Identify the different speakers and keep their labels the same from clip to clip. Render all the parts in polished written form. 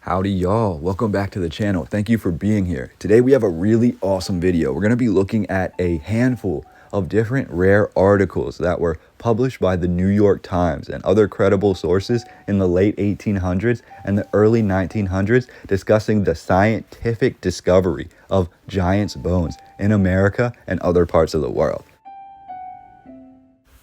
Speaker 1: Howdy y'all, welcome back to the channel. Thank you for being here. Today we have a really awesome video. We're gonna be looking at a handful of different rare articles that were published by the New York Times and other credible sources in the late 1800s and the early 1900s, discussing the scientific discovery of giants' bones in America and other parts of the world.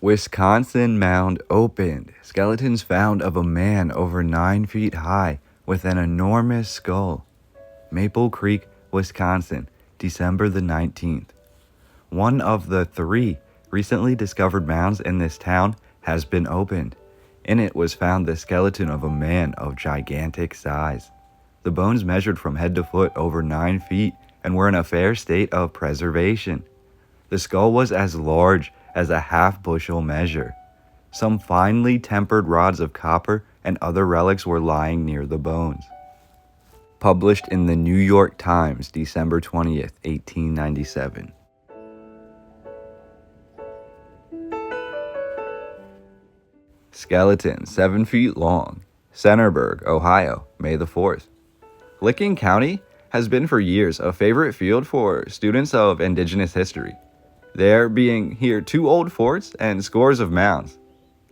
Speaker 1: Wisconsin mound opened. Skeletons found of a man over 9 feet high with an enormous skull. Maple Creek, Wisconsin, December the 19th. One of the 3 recently discovered mounds in this town has been opened. In it was found the skeleton of a man of gigantic size. The bones measured from head to foot over 9 feet and were in a fair state of preservation. The skull was as large as a half-bushel measure. Some finely tempered rods of copper and other relics were lying near the bones. Published in the New York Times, December 20th, 1897. Skeleton, 7 feet long. Centerburg, Ohio, May the 4th. Licking County has been for years a favorite field for students of indigenous history, there being here 2 old forts and scores of mounds.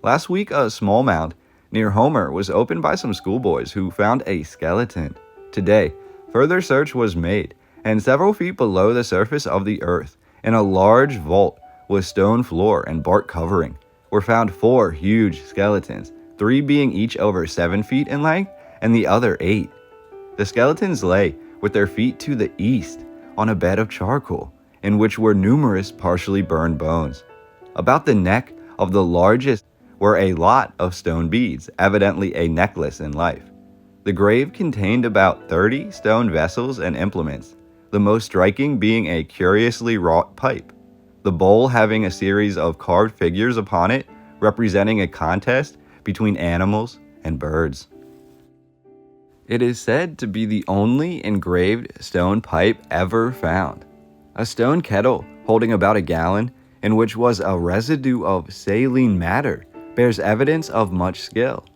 Speaker 1: Last week, a small mound near Homer was opened by some schoolboys who found a skeleton. Today, further search was made, and several feet below the surface of the earth, in a large vault with stone floor and bark covering, were found 4 huge skeletons, 3 being each over 7 feet in length and the other 8. The skeletons lay with their feet to the east on a bed of charcoal, in which were numerous partially burned bones. About the neck of the largest were a lot of stone beads, evidently a necklace in life. The grave contained about 30 stone vessels and implements, the most striking being a curiously wrought pipe, the bowl having a series of carved figures upon it representing a contest between animals and birds. It is said to be the only engraved stone pipe ever found. A stone kettle holding about a gallon, in which was a residue of saline matter, bears evidence of much skill.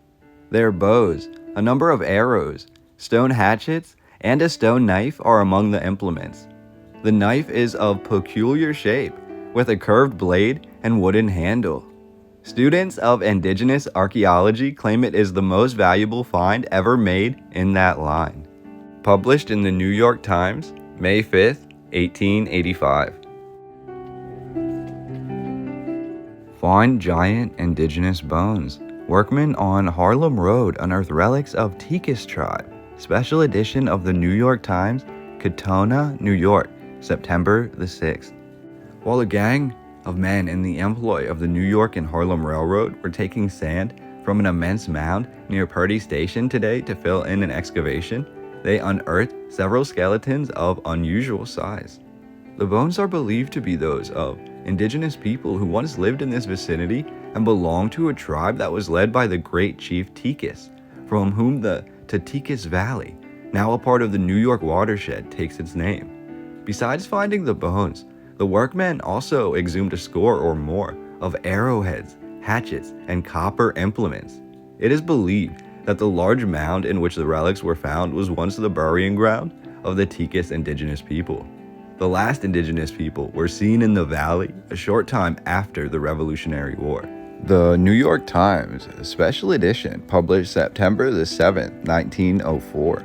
Speaker 1: Their bows, a number of arrows, stone hatchets, and a stone knife are among the implements. The knife is of peculiar shape, with a curved blade and wooden handle. Students of indigenous archaeology claim it is the most valuable find ever made in that line. Published in the New York Times, May 5th, 1885. Find giant indigenous bones. Workmen on Harlem Road unearth relics of Teekus tribe. Special edition of the New York Times, Katona, New York, September the 6th. While a gang of men in the employ of the New York and Harlem Railroad were taking sand from an immense mound near Purdy Station today to fill in an excavation, they unearthed several skeletons of unusual size. The bones are believed to be those of indigenous people who once lived in this vicinity and belonged to a tribe that was led by the great chief Teekus, from whom the Teekus Valley, now a part of the New York watershed, takes its name. Besides finding the bones, the workmen also exhumed a score or more of arrowheads, hatchets, and copper implements. It is believed that the large mound in which the relics were found was once the burying ground of the Teekus indigenous people. The last indigenous people were seen in the valley a short time after the Revolutionary War. The New York Times, special edition, published September the 7th, 1904.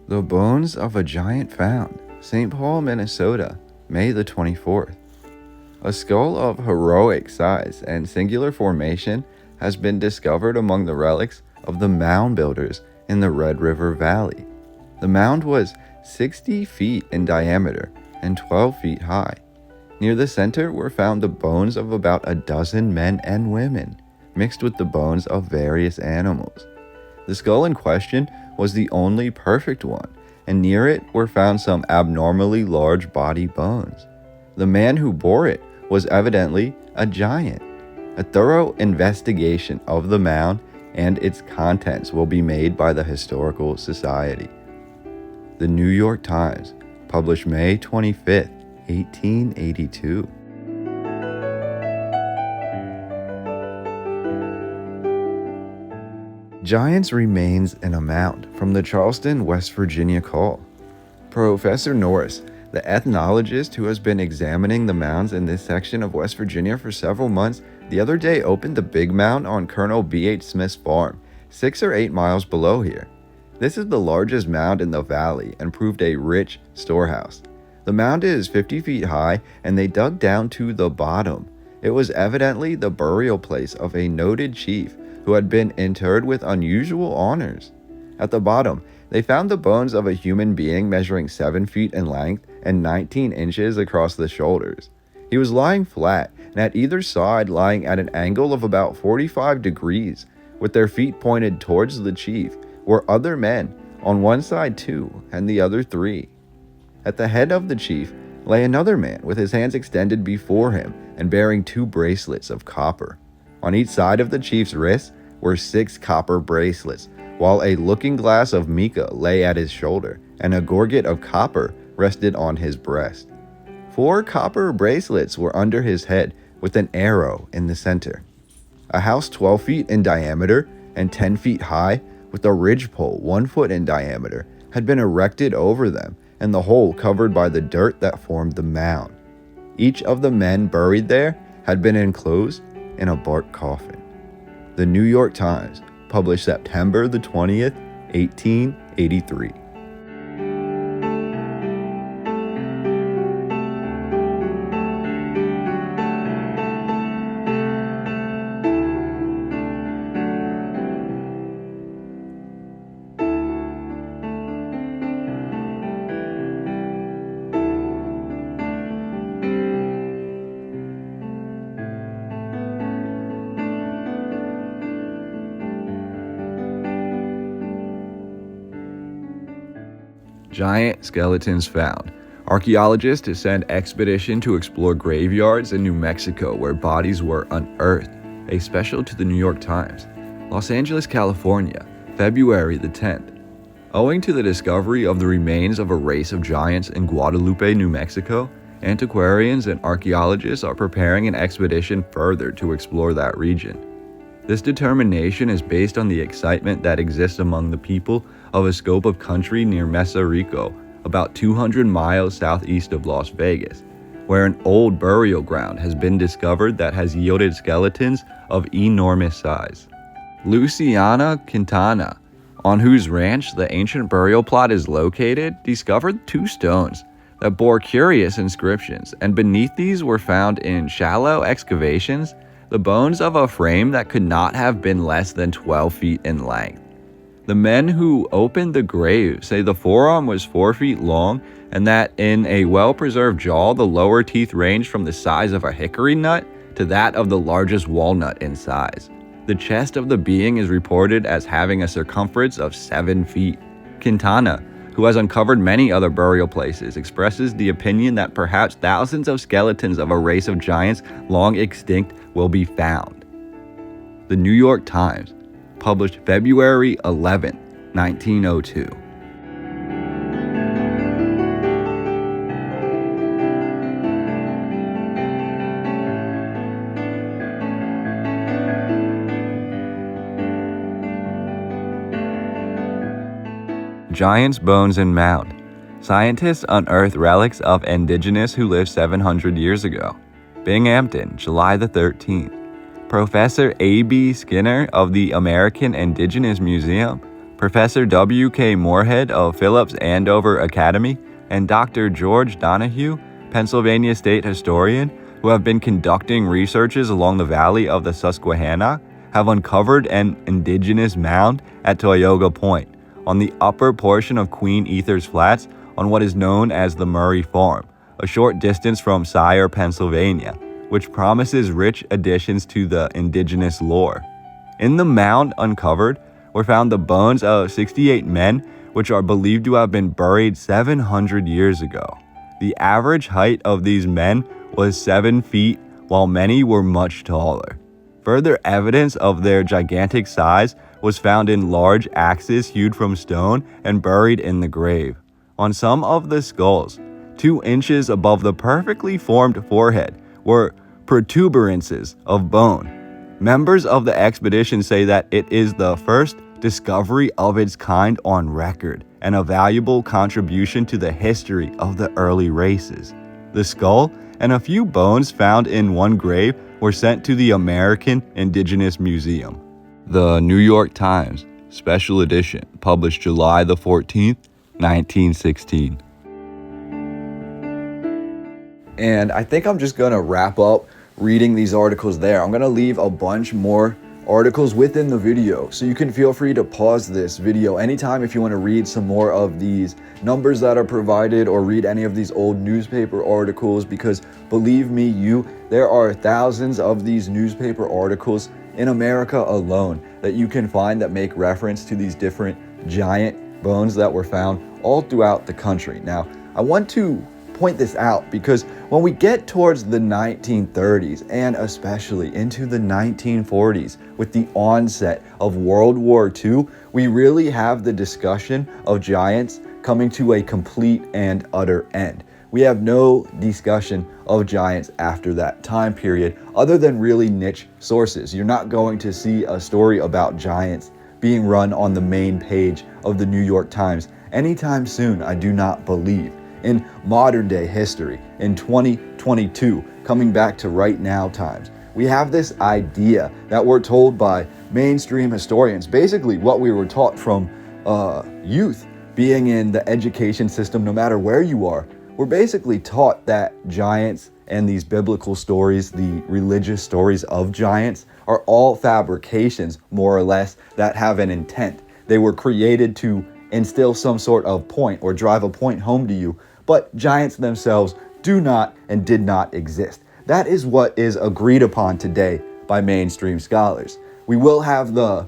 Speaker 1: The bones of a giant found, St. Paul, Minnesota, May the 24th. A skull of heroic size and singular formation has been discovered among the relics of the mound builders in the Red River Valley. The mound was 60 feet in diameter and 12 feet high. Near the center were found the bones of about a dozen men and women, mixed with the bones of various animals. The skull in question was the only perfect one, and near it were found some abnormally large body bones. The man who bore it was evidently a giant. A thorough investigation of the mound and its contents will be made by the Historical Society. The New York Times, published May 25th, 1882. Giants remains in a mound from the Charleston, West Virginia call. Professor Norris, the ethnologist who has been examining the mounds in this section of West Virginia for several months, the other day opened the Big Mound on Colonel B.H. Smith's farm, 6 or 8 miles below here. This is the largest mound in the valley and proved a rich storehouse. The mound is 50 feet high and they dug down to the bottom. It was evidently the burial place of a noted chief who had been interred with unusual honors. At the bottom, they found the bones of a human being measuring 7 feet in length and 19 inches across the shoulders. He was lying flat and at either side lying at an angle of about 45 degrees, with their feet pointed towards the chief, were other men, on one side 2 and the other 3. At the head of the chief lay another man with his hands extended before him and bearing 2 bracelets of copper. On each side of the chief's wrist were 6 copper bracelets, while a looking glass of mica lay at his shoulder, and a gorget of copper rested on his breast. 4 copper bracelets were under his head, with an arrow in the center. A house 12 feet in diameter and 10 feet high, with a ridgepole 1 foot in diameter, had been erected over them, and the whole covered by the dirt that formed the mound. Each of the men buried there had been enclosed in a bark coffin. The New York Times, published September the 20th, 1883. Giant skeletons found. Archaeologists send expedition to explore graveyards in New Mexico where bodies were unearthed. A special to the New York Times. Los Angeles, California, February the 10th. Owing to the discovery of the remains of a race of giants in Guadalupe, New Mexico, antiquarians and archaeologists are preparing an expedition further to explore that region. This determination is based on the excitement that exists among the people of a scope of country near Mesa Rico, about 200 miles southeast of Las Vegas, where an old burial ground has been discovered that has yielded skeletons of enormous size. Luciana Quintana, on whose ranch the ancient burial plot is located, discovered 2 stones that bore curious inscriptions, and beneath these were found in shallow excavations the bones of a frame that could not have been less than 12 feet in length. The men who opened the grave say the forearm was 4 feet long and that in a well-preserved jaw the lower teeth ranged from the size of a hickory nut to that of the largest walnut in size. The chest of the being is reported as having a circumference of 7 feet. Quintana, who has uncovered many other burial places, expresses the opinion that perhaps thousands of skeletons of a race of giants long extinct will be found. The New York Times, published February 11, 1902. Giant's bones and mound. Scientists unearth relics of indigenous who lived 700 years ago. Binghamton, July the 13th. Professor A.B. Skinner of the American Indigenous Museum, Professor W.K. Moorhead of Phillips Andover Academy, and Dr. George Donahue, Pennsylvania State Historian, who have been conducting researches along the valley of the Susquehanna, have uncovered an indigenous mound at Toyoga Point, on the upper portion of Queen Ether's Flats on what is known as the Murray Farm, a short distance from Sire, Pennsylvania, which promises rich additions to the indigenous lore. In the mound uncovered were found the bones of 68 men, which are believed to have been buried 700 years ago. The average height of these men was 7 feet, while many were much taller. Further evidence of their gigantic size was found in large axes hewed from stone and buried in the grave. On some of the skulls, 2 inches above the perfectly formed forehead were protuberances of bone. Members of the expedition say that it is the first discovery of its kind on record and a valuable contribution to the history of the early races. The skull and a few bones found in one grave were sent to the American Indigenous Museum. The New York Times, special edition, published July the 14th, 1916. And I think I'm just going to wrap up reading these articles there. I'm going to leave a bunch more articles within the video, so you can feel free to pause this video anytime if you want to read some more of these numbers that are provided or read any of these old newspaper articles, because believe me, there are thousands of these newspaper articles in America alone that you can find that make reference to these different giant bones that were found all throughout the country. Now, I want to point this out because when we get towards the 1930s and especially into the 1940s with the onset of World War II, we really have the discussion of giants coming to a complete and utter end. We have no discussion of giants after that time period other than really niche sources. You're not going to see a story about giants being run on the main page of the New York Times anytime soon, I do not believe. In modern day history, in 2022, coming back to right now times, we have this idea that we're told by mainstream historians, basically what we were taught from youth, being in the education system, no matter where you are. We're basically taught that giants and these biblical stories, the religious stories of giants, are all fabrications, more or less, that have an intent. They were created to instill some sort of point or drive a point home to you, but giants themselves do not and did not exist. That is what is agreed upon today by mainstream scholars. We will have the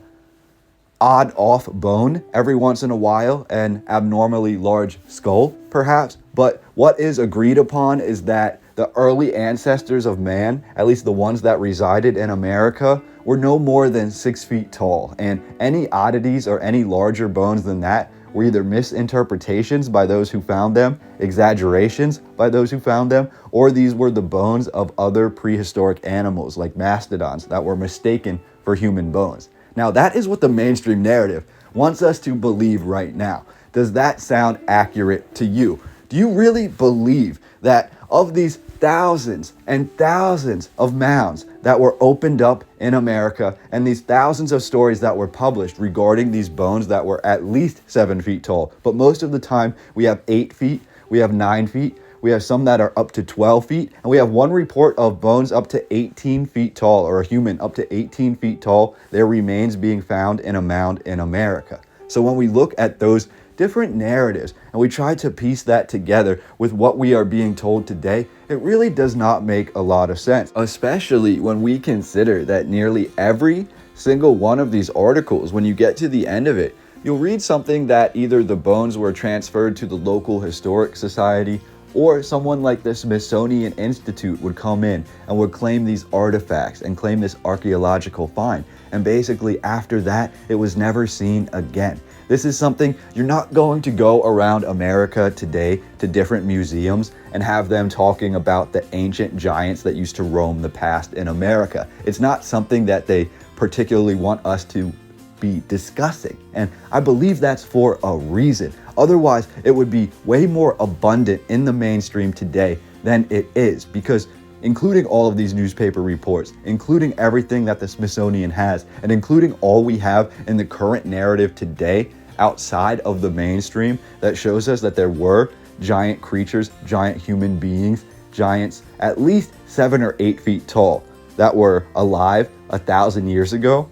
Speaker 1: odd off bone every once in a while, an abnormally large skull perhaps, but what is agreed upon is that the early ancestors of man, at least the ones that resided in America, were no more than 6 feet tall, and any oddities or any larger bones than that were either misinterpretations by those who found them, exaggerations by those who found them, or these were the bones of other prehistoric animals like mastodons that were mistaken for human bones. Now, that is what the mainstream narrative wants us to believe right now. Does that sound accurate to you? Do you really believe that of these thousands and thousands of mounds that were opened up in America and these thousands of stories that were published regarding these bones that were at least 7 feet tall, but most of the time we have 8 feet, we have 9 feet, we have some that are up to 12 feet, and we have one report of bones up to 18 feet tall, or a human up to 18 feet tall, their remains being found in a mound in America. So when we look at those different narratives and we try to piece that together with what we are being told today, it really does not make a lot of sense, especially when we consider that nearly every single one of these articles, when you get to the end of it, you'll read something that either the bones were transferred to the local historic society, or someone like the Smithsonian Institute would come in and would claim these artifacts and claim this archaeological find. And basically after that, it was never seen again. This is something you're not going to go around America today to different museums and have them talking about the ancient giants that used to roam the past in America. It's not something that they particularly want us to be discussing. And I believe that's for a reason. Otherwise, it would be way more abundant in the mainstream today than it is, because including all of these newspaper reports, including everything that the Smithsonian has, and including all we have in the current narrative today outside of the mainstream that shows us that there were giant creatures, giant human beings, giants at least 7 or 8 feet tall that were alive 1,000 years ago,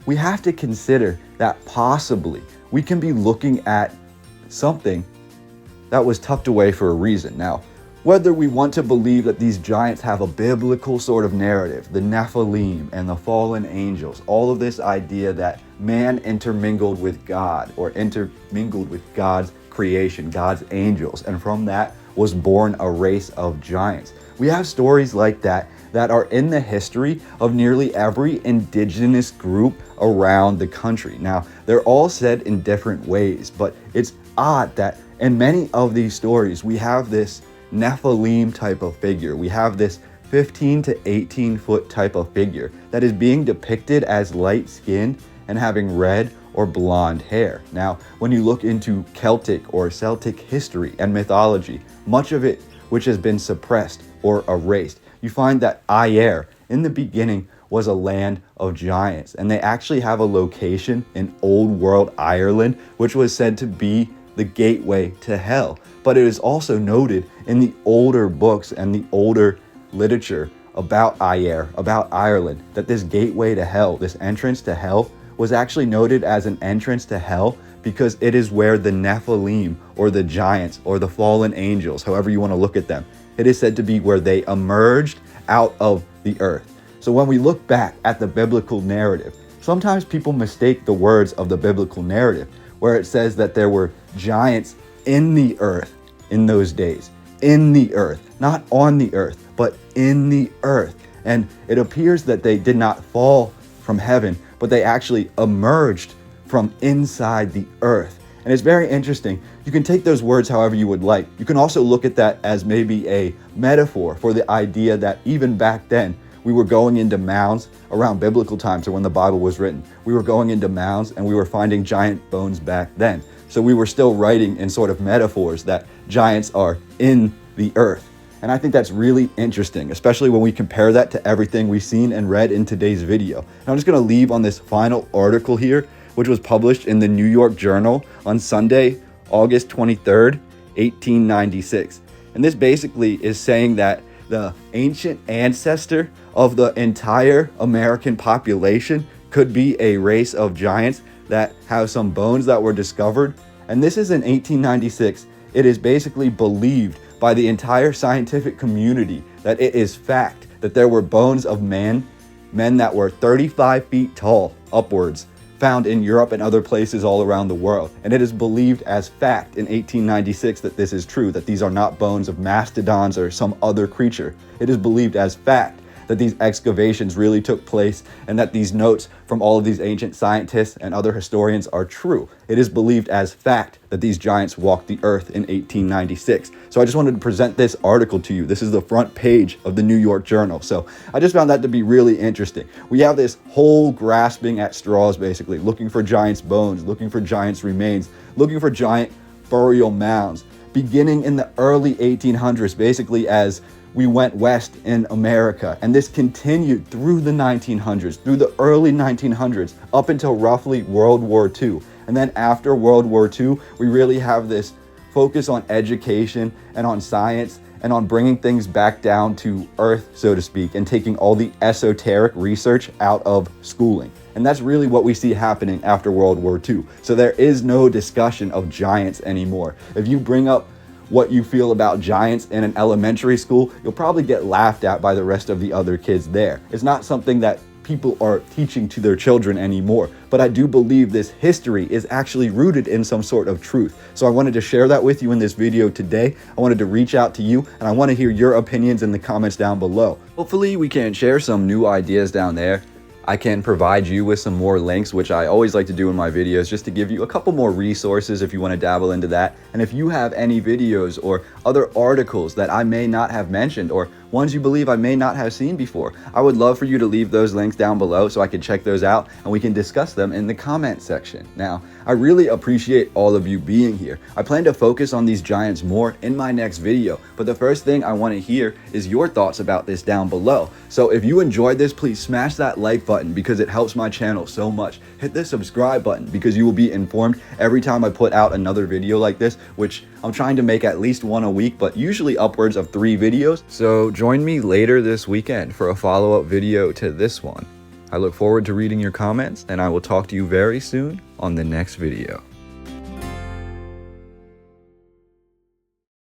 Speaker 1: we have to consider that possibly we can be looking at something that was tucked away for a reason. Now, whether we want to believe that these giants have a biblical sort of narrative, the Nephilim and the fallen angels, all of this idea that man intermingled with God or intermingled with God's creation, God's angels, and from that was born a race of giants. We have stories like that that are in the history of nearly every indigenous group around the country. Now, they're all said in different ways, but it's odd that in many of these stories, we have this Nephilim type of figure. We have this 15 to 18 foot type of figure that is being depicted as light skinned and having red or blonde hair. Now, when you look into Celtic or Celtic history and mythology, much of it which has been suppressed or erased, you find that Ayer in the beginning was a land of giants, and they actually have a location in Old World Ireland, which was said to be the gateway to hell. But it is also noted in the older books and the older literature about Ayer, about Ireland, that this gateway to hell, this entrance to hell, was actually noted as an entrance to hell because it is where the Nephilim, or the giants, or the fallen angels, however you want to look at them, it is said to be where they emerged out of the earth. So when we look back at the biblical narrative, sometimes people mistake the words of the biblical narrative, where it says that there were giants in the earth in those days. In the earth, not on the earth, but in the earth. And it appears that they did not fall from heaven, but they actually emerged from inside the earth. And it's very interesting. You can take those words however you would like. You can also look at that as maybe a metaphor for the idea that even back then, we were going into mounds around biblical times, or when the Bible was written. We were going into mounds and we were finding giant bones back then. So we were still writing in sort of metaphors that giants are in the earth. And I think that's really interesting, especially when we compare that to everything we've seen and read in today's video. And I'm just going to leave on this final article here, which was published in the New York Journal on Sunday, August 23rd, 1896. And this basically is saying that the ancient ancestor of the entire American population could be a race of giants that have some bones that were discovered. And this is in 1896. It is basically believed by the entire scientific community that it is fact that there were bones of men that were 35 feet tall upwards, found in Europe and other places all around the world. And it is believed as fact in 1896 that this is true, that these are not bones of mastodons or some other creature. It is believed as fact that these excavations really took place and that these notes from all of these ancient scientists and other historians are true. It is believed as fact that these giants walked the earth in 1896. So I just wanted to present this article to you. This is the front page of the New York Journal. So I just found that to be really interesting. We have this whole grasping at straws, basically, looking for giants' bones, looking for giants' remains, looking for giant burial mounds, beginning in the early 1800s, basically as we went west in America. And this continued through the 1900s, through the early 1900s, up until roughly World War II. And then after World War II, we really have this focus on education and on science and on bringing things back down to earth, so to speak, and taking all the esoteric research out of schooling. And that's really what we see happening after World War II. So there is no discussion of giants anymore. If you bring up what you feel about giants in an elementary school, you'll probably get laughed at by the rest of the other kids there. It's not something that people are teaching to their children anymore. But I do believe this history is actually rooted in some sort of truth. So I wanted to share that with you in this video today. I wanted to reach out to you, and I want to hear your opinions in the comments down below. Hopefully we can share some new ideas down there. I can provide you with some more links, which I always like to do in my videos, just to give you a couple more resources if you want to dabble into that. And if you have any videos or other articles that I may not have mentioned, or ones you believe I may not have seen before, I would love for you to leave those links down below so I can check those out and we can discuss them in the comment section. Now, I really appreciate all of you being here. I plan to focus on these giants more in my next video, but the first thing I want to hear is your thoughts about this down below. So if you enjoyed this, please smash that like button because it helps my channel so much. Hit the subscribe button because you will be informed every time I put out another video like this, which I'm trying to make at least one a week, but usually upwards of 3 videos. So join me later this weekend for a follow-up video to this one. I look forward to reading your comments, and I will talk to you very soon on the next video.